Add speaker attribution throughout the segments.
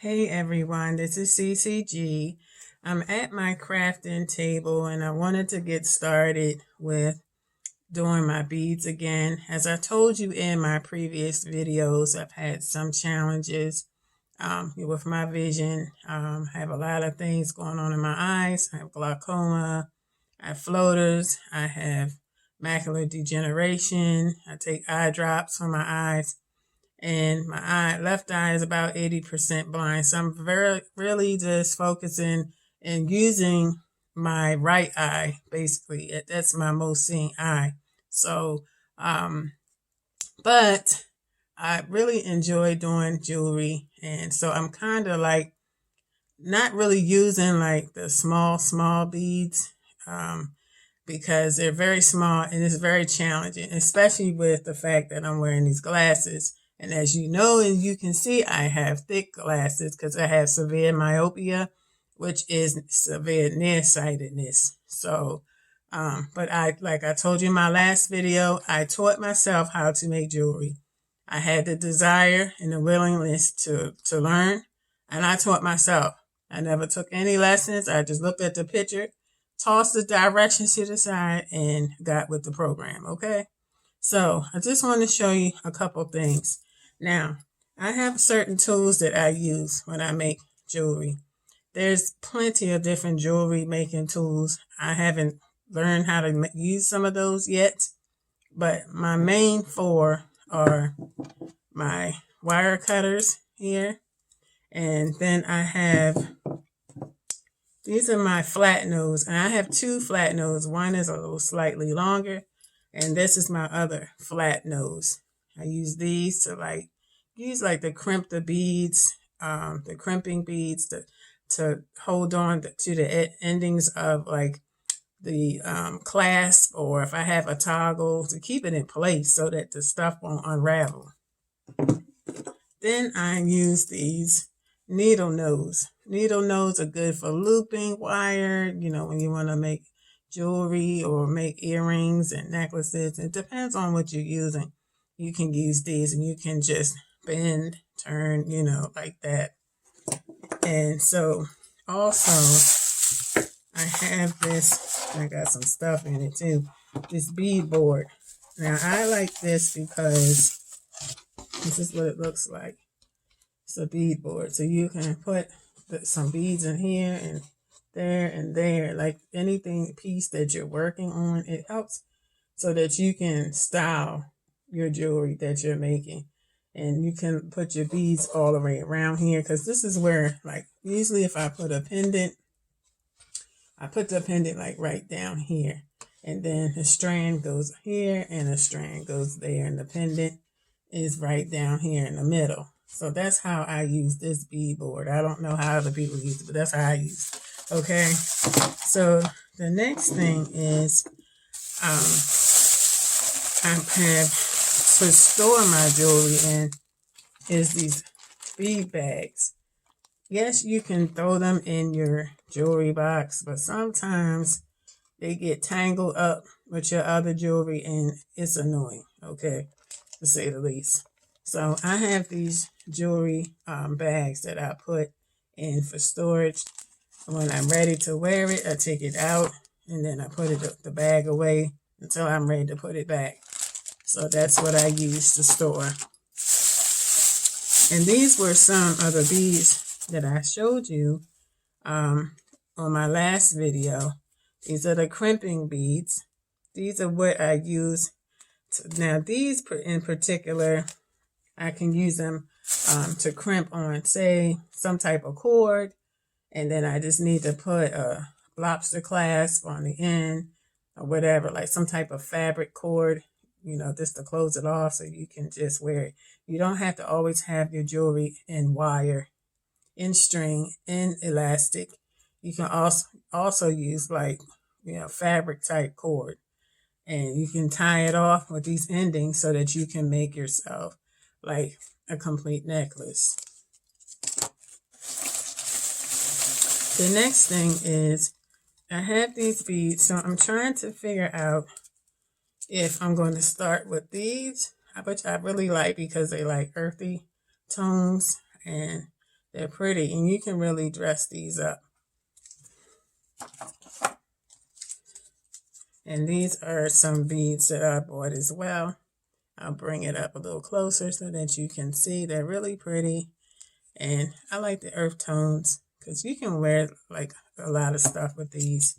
Speaker 1: Hey everyone, this is CeeCeeG. I'm at my crafting table and I wanted to get started with doing my beads again. As I told you in my previous videos, I've had some challenges with my vision. I have a lot of things going on in my eyes. I have glaucoma, I have floaters, I have macular degeneration, I take eye drops for my eyes, and my left eye is about 80% blind. So I'm really just focusing and using my right eye, basically. That's my most seeing eye. So, um, but I really enjoy doing jewelry. And so I'm kind of like not really using like the small beads, because they're very small and it's very challenging, especially with the fact that I'm wearing these glasses. And as you know, and you can see, I have thick glasses because I have severe myopia, which is severe nearsightedness. So, but like I told you in my last video, I taught myself how to make jewelry. I had the desire and the willingness to learn, and I taught myself. I never took any lessons. I just looked at the picture, tossed the directions to the side, and got with the program, okay? So I just want to show you a couple things. Now, I have certain tools that I use when I make jewelry. There's plenty of different jewelry making tools. I haven't learned how to use some of those yet, but my main four are my wire cutters here, and then I have, these are my flat nose, and I have two flat nose. One is a little slightly longer, and this is my other flat nose. I use these to to crimp the beads, the crimping beads to hold on to the endings of like the clasp, or if I have a toggle, to keep it in place so that the stuff won't unravel. Then I use these needle nose. Needle nose are good for looping wire, when you want to make jewelry or make earrings and necklaces. It depends on what you're using. You can use these and you can just bend, turn, like that. And so also I have this, I got some stuff in it too, this bead board. Now I like this because this is what it looks like. It's a bead board. So you can put some beads in here and there, like anything piece that you're working on. It helps so that you can style your jewelry that you're making. And you can put your beads all the way around here, because this is where, like, usually if I put a pendant, I put the pendant like right down here. And then the strand goes here and a strand goes there. And the pendant is right down here in the middle. So that's how I use this bead board. I don't know how other people use it, but that's how I use it. Okay. So the next thing is I have to store my jewelry in is these bead bags. Yes, you can throw them in your jewelry box, but sometimes they get tangled up with your other jewelry and it's annoying, okay, to say the least. So I have these jewelry bags that I put in for storage. When I'm ready to wear it, I take it out and then I put the bag away until I'm ready to put it back. So that's what I use to store. And these were some of the beads that I showed you on my last video. These are the crimping beads. These are what I use. Now these in particular, I can use them to crimp on, say, some type of cord. And then I just need to put a lobster clasp on the end or whatever, like some type of fabric cord, just to close it off so you can just wear it. You don't have to always have your jewelry in wire, in string, in elastic. You can also use like, fabric type cord. And you can tie it off with these endings so that you can make yourself like a complete necklace. The next thing is I have these beads, so I'm trying to figure out if I'm going to start with these, which I really like because they like earthy tones, and They're pretty, and you can really dress these up. And these are some beads that I bought as well. I'll bring it up a little closer so that you can see. They're really pretty. And I like the earth tones because you can wear like a lot of stuff with these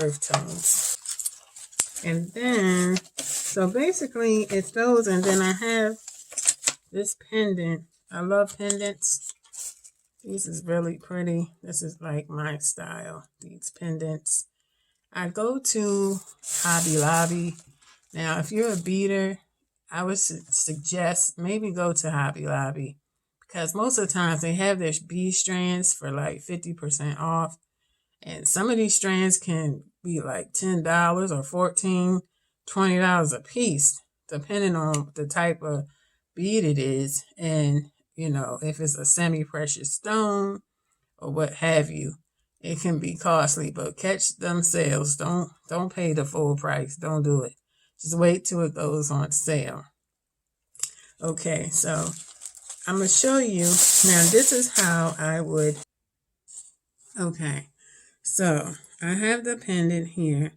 Speaker 1: earth tones. And then, so basically it's those. And then I have this pendant. I love pendants. This is really pretty. This is like my style, these pendants. I go to Hobby Lobby. Now, if you're a beader, I would suggest maybe go to Hobby Lobby because most of the times they have their bead strands for like 50% off. And some of these strands can be like $10 or $14, $20 a piece, depending on the type of bead it is. And, you know, if it's a semi-precious stone or what have you, it can be costly, but catch them sales. Don't pay the full price. Don't do it. Just wait till it goes on sale. Okay, so I'm going to show you. Now, this is how I would. Okay, so I have the pendant here,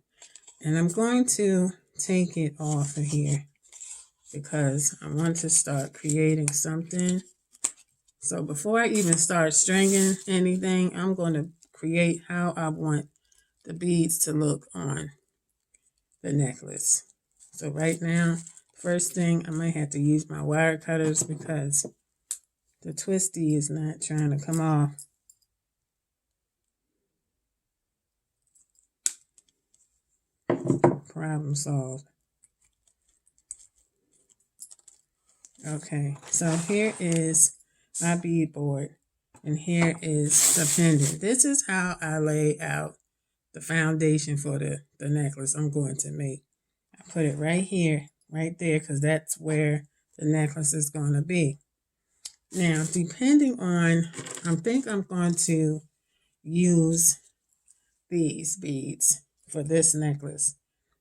Speaker 1: and I'm going to take it off of here because I want to start creating something. So before I even start stringing anything, I'm going to create how I want the beads to look on the necklace. So right now, first thing, I might have to use my wire cutters because the twisty is not trying to come off. Problem solved. Okay, so here is my beadboard, and here is the pendant. This is how I lay out the foundation for the necklace I'm going to make. I put it right here, right there, because that's where the necklace is going to be. Now, depending on, I think I'm going to use these beads for this necklace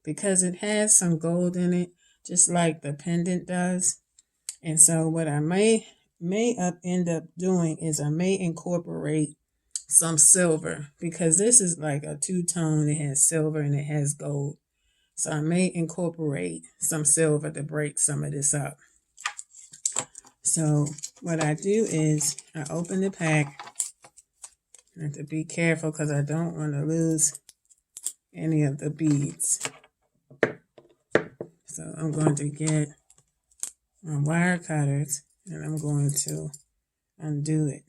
Speaker 1: because it has some gold in it, just like the pendant does. And so what I may end up doing is I may incorporate some silver because this is like a two-tone. It has silver and it has gold. So I may incorporate some silver to break some of this up. So what I do is I open the pack. I have to be careful because I don't want to lose any of the beads. So I'm going to get my wire cutters and I'm going to undo it.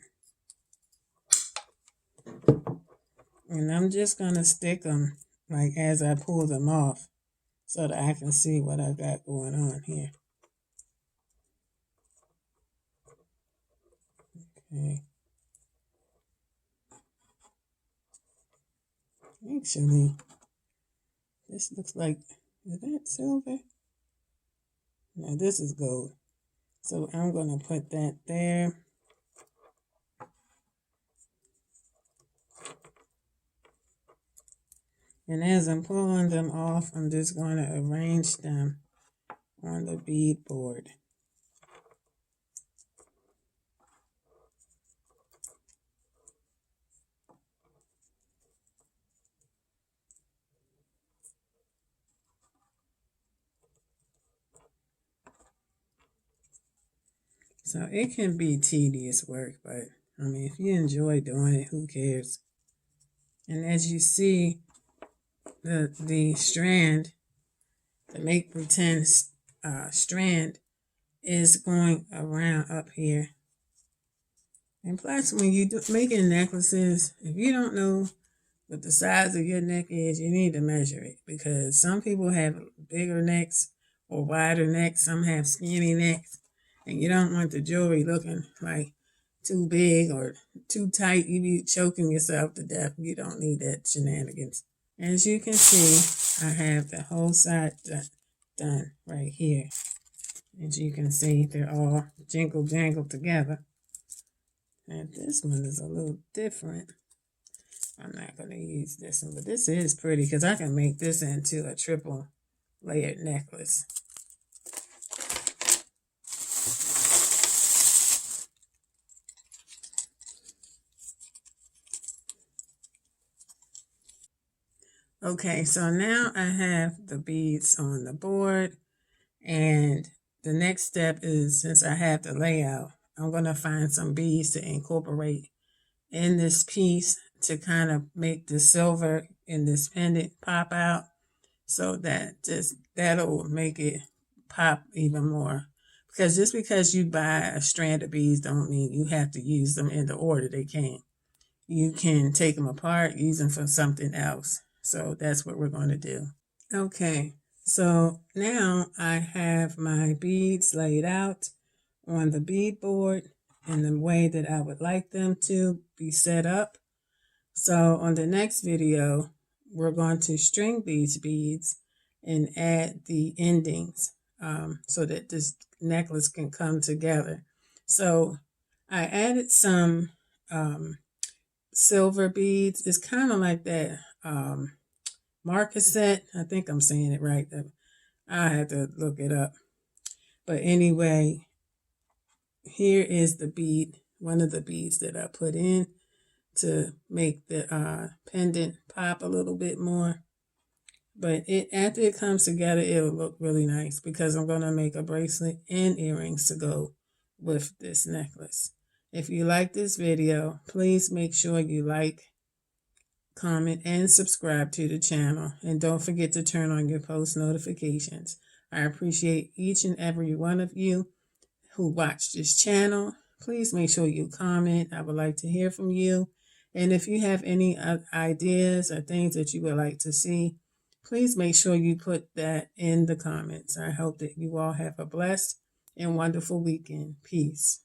Speaker 1: And I'm just going to stick them like as I pull them off so that I can see what I got going on here. Okay. Actually, this looks like, is that silver? No, this is gold. So I'm going to put that there. And as I'm pulling them off, I'm just going to arrange them on the bead board. So it can be tedious work, but I mean, if you enjoy doing it, who cares? And as you see, the strand, the make pretend strand is going around up here. And plus, when you making necklaces, if you don't know what the size of your neck is, you need to measure it because some people have bigger necks or wider necks. Some have skinny necks. And you don't want the jewelry looking like too big or too tight. You be choking yourself to death. You don't need that shenanigans. As you can see, I have the whole side done right here. As you can see, they're all jingle jangle together. And this one is a little different. I'm not going to use this one, but this is pretty because I can make this into a triple layered necklace. Okay, so now I have the beads on the board, and the next step is, since I have the layout, I'm going to find some beads to incorporate in this piece to kind of make the silver in this pendant pop out, so that'll make it pop even more. Because just because you buy a strand of beads don't mean you have to use them in the order they came. You can take them apart, use them for something else. So that's what we're going to do. Okay, so now I have my beads laid out on the bead board in the way that I would like them to be set up. So on the next video, we're going to string these beads and add the endings so that this necklace can come together. So I added some silver beads. It's kind of like that marcaset. I think I'm saying it right. I have to look it up. But anyway, here is the bead, one of the beads that I put in to make the pendant pop a little bit more. But after it comes together, it'll look really nice because I'm going to make a bracelet and earrings to go with this necklace. If you like this video, please make sure you like, comment, and subscribe to the channel. And don't forget to turn on your post notifications. I appreciate each and every one of you who watch this channel. Please make sure you comment. I would like to hear from you. And if you have any ideas or things that you would like to see, please make sure you put that in the comments. I hope that you all have a blessed and wonderful weekend. Peace.